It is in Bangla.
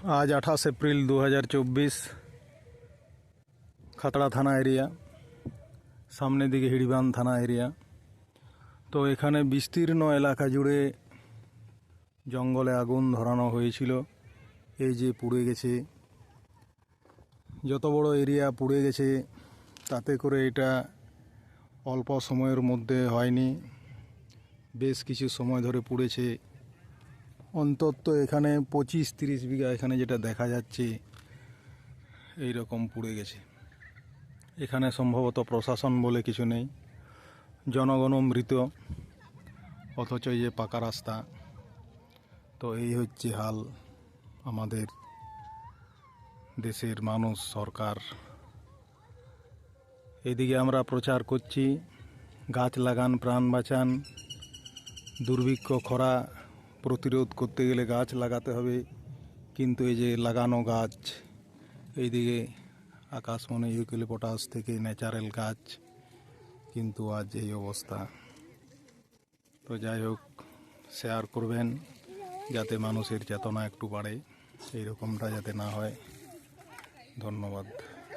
आज 28 एप्रिल 2024 खतड़ा थाना एरिया सामने दिके हिड़ीबांध थाना एरिया। तो एखाने विस्तीर्ण एलाका जुड़े जंगले आगुन धरानो हयेछिलो। এই যে পুড়ে গেছে, যত বড় এরিয়া পুড়ে গেছে তাতে করে এটা অল্প সময়ের মধ্যে হয়নি, বেশ কিছু সময় ধরে পুড়েছে। অন্তত এখানে 25-30 বিঘা এখানে যেটা দেখা যাচ্ছে এই রকম পুড়ে গেছে। এখানে সম্ভবত প্রশাসন বলে কিছু নেই, জনগণ মৃত, অথচ এই যে পাকা রাস্তা। তো এই হচ্ছে হাল আমাদের দেশের মানুষ, সরকার। এদিকে আমরা প্রচার করছি গাছ লাগান প্রাণ বাঁচান, দুর্ভিক্ষ খরা প্রতিরোধ করতে গেলে গাছ লাগাতে হবে। কিন্তু এই যে লাগানো গাছ, এইদিকে আকাশমণি ইউক্যালিপটাস থেকে ন্যাচারাল গাছ, কিন্তু আজ এই অবস্থা। তো যাই হোক, শেয়ার করবেন যাতে মানুষের চেতনা একটু বাড়ে, এই রকমটা যাতে না হয়। ধন্যবাদ।